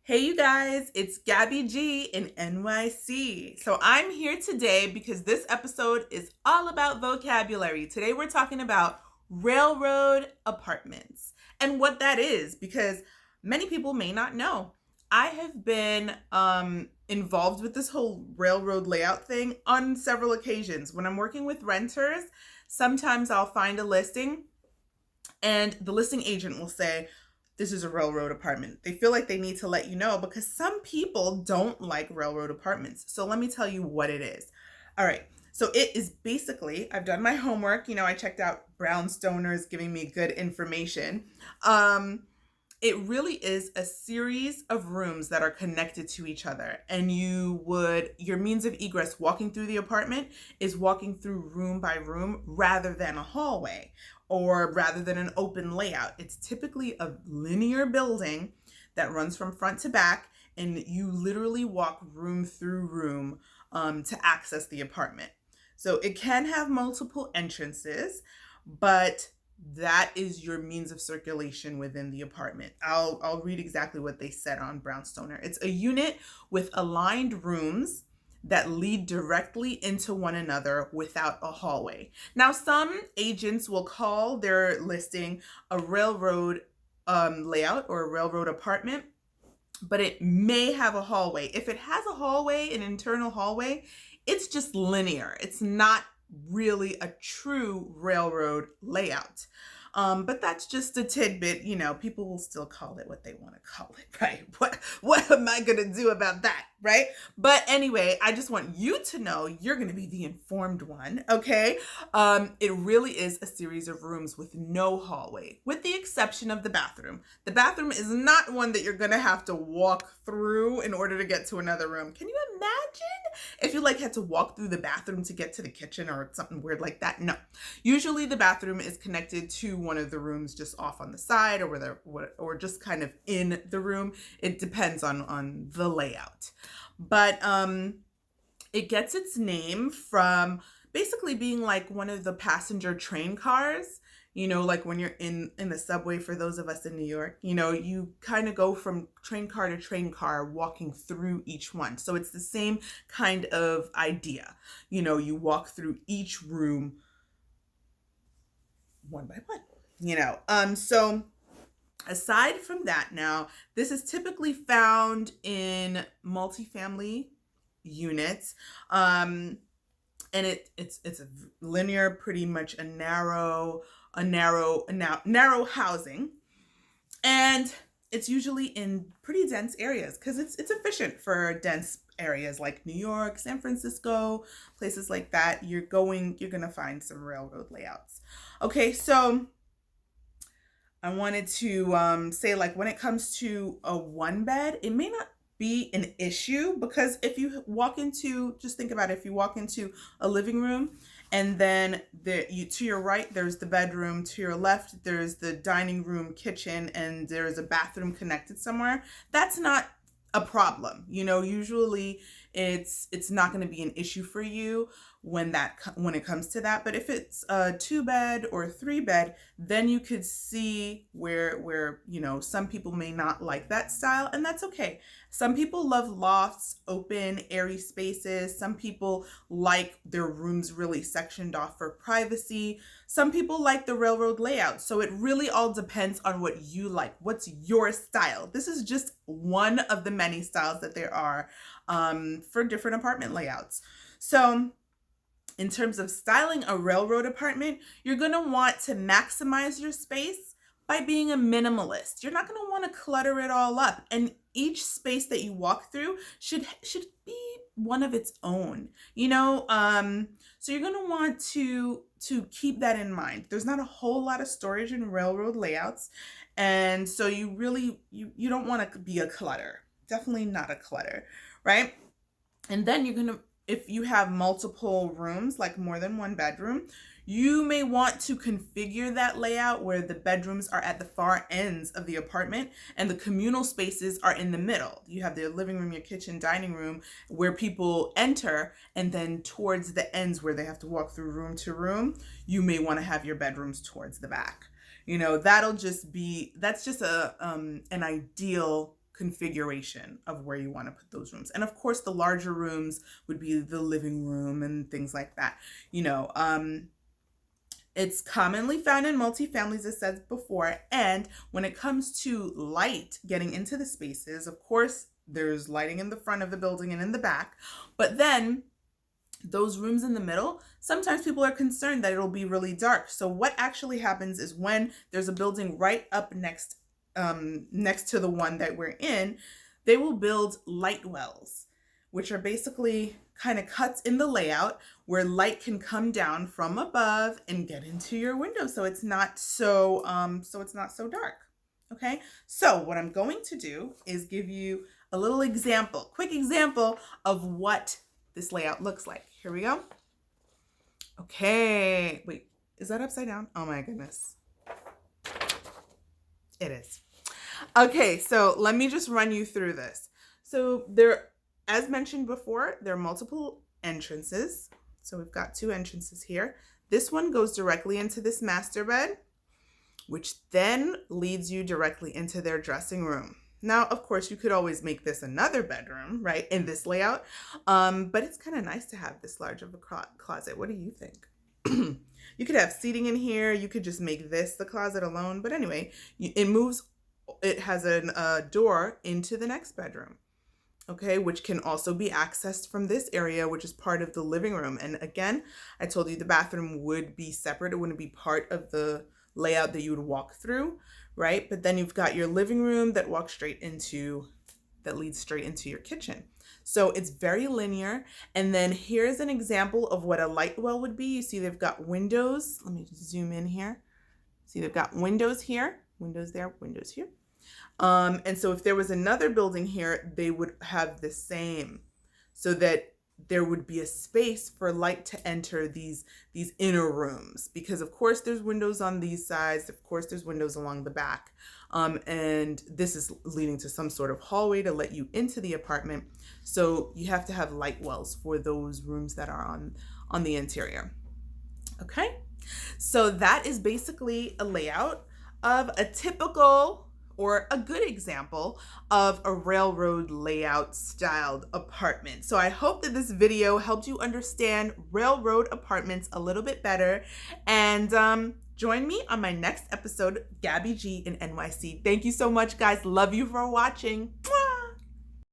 Hey, you guys, it's Gabby G in NYC. So I'm here today because this episode is all about vocabulary. Today we're talking about railroad apartments and what that is because many people may not know. I have been involved with this whole railroad layout thing on several occasions. When I'm working with renters, sometimes I'll find a listing and the listing agent will say, this is a railroad apartment. They feel like they need to let you know because some people don't like railroad apartments. So let me tell you what it is. All right. So it is basically, I've done my homework. I checked out Brownstoner's giving me good information. It really is a series of rooms that are connected to each other. And your means of egress walking through the apartment is walking through room by room rather than a hallway or rather than an open layout. It's typically a linear building that runs from front to back, and you literally walk room through room to access the apartment. So it can have multiple entrances, but that is your means of circulation within the apartment. I'll read exactly what they said on Brownstoner. It's a unit with aligned rooms that lead directly into one another without a hallway. Now, some agents will call their listing a railroad layout or a railroad apartment, but it may have a hallway. If it has a hallway, an internal hallway, it's just linear. It's not really a true railroad layout. But that's just a tidbit. People will still call it what they want to call it, right? What am I going to do about that, right? But anyway, I just want you to know you're going to be the informed one, okay? It really is a series of rooms with no hallway, with the exception of the bathroom. The bathroom is not one that you're going to have to walk through in order to get to another room. Can you imagine if you had to walk through the bathroom to get to the kitchen or something weird like that? No. Usually the bathroom is connected to one of the rooms just off on the side or just kind of in the room. It depends on the layout. But it gets its name from basically being like one of the passenger train cars. Like when you're in the subway, for those of us in New York, you kind of go from train car to train car walking through each one. So it's the same kind of idea. You walk through each room one by one. So aside from that, now, this is typically found in multifamily units. And it's a linear, pretty much a narrow housing. And it's usually in pretty dense areas because it's efficient for dense areas like New York, San Francisco, places like that. You're going to find some railroad layouts. Okay, so I wanted to say, when it comes to a one bed, it may not be an issue because just think about it, if you walk into a living room and then to your right, there's the bedroom, to your left, there's the dining room, kitchen, and there's a bathroom connected somewhere, that's not a problem. Usually it's not going to be an issue for you when it comes to that. But if it's a 2-bed or 3-bed, then you could see where some people may not like that style, and that's okay. Some people love lofts, open, airy spaces. Some people like their rooms really sectioned off for privacy. Some people like the railroad layout. So it really all depends on what you like. What's your style? This is just one of the many styles that there are for different apartment layouts. So in terms of styling a railroad apartment, you're going to want to maximize your space by being a minimalist. You're not going to want to clutter it all up. And each space that you walk through should be one of its own, so you're going to want to keep that in mind. There's not a whole lot of storage in railroad layouts. And so you really, you don't want to be a clutter. Definitely not a clutter, right? And then if you have multiple rooms, like more than one bedroom, you may want to configure that layout where the bedrooms are at the far ends of the apartment and the communal spaces are in the middle. You have the living room, your kitchen, dining room, where people enter, and then towards the ends where they have to walk through room to room, you may want to have your bedrooms towards the back. That's just an ideal configuration of where you want to put those rooms. And of course, the larger rooms would be the living room and things like that. It's commonly found in multifamilies, as said before. And when it comes to light getting into the spaces, of course, there's lighting in the front of the building and in the back. But then those rooms in the middle, sometimes people are concerned that it'll be really dark. So what actually happens is when there's a building right up next to the one that we're in, they will build light wells, which are basically kind of cuts in the layout where light can come down from above and get into your window, so it's not so dark. Okay, so what I'm going to do is give you a little example, quick example of what this layout looks like. Here we go. Okay, wait, is that upside down? Oh my goodness. It is. Okay, so let me just run you through this. So there, as mentioned before, there are multiple entrances. So we've got 2 entrances here. This one goes directly into this master bed, which then leads you directly into their dressing room. Now, of course, you could always make this another bedroom, right, in this layout. But it's kind of nice to have this large of a closet. What do you think? You could have seating in here. You could just make this the closet alone. But anyway, it has a door into the next bedroom, okay, which can also be accessed from this area, which is part of the living room. And again, I told you the bathroom would be separate. It wouldn't be part of the layout that you would walk through, right? But then you've got your living room that leads straight into your kitchen. So it's very linear. And then here's an example of what a light well would be. You see they've got windows. Let me just zoom in here. See, they've got windows here, windows there, windows here. And so if there was another building here, they would have the same, so that there would be a space for light to enter these inner rooms, because of course there's windows on these sides, of course there's windows along the back, and this is leading to some sort of hallway to let you into the apartment. So you have to have light wells for those rooms that are on the interior. Okay, so that is basically a layout of a typical or a good example of a railroad layout styled apartment. So I hope that this video helped you understand railroad apartments a little bit better. And join me on my next episode, Gabby G in NYC. Thank you so much, guys. Love you for watching. Mwah!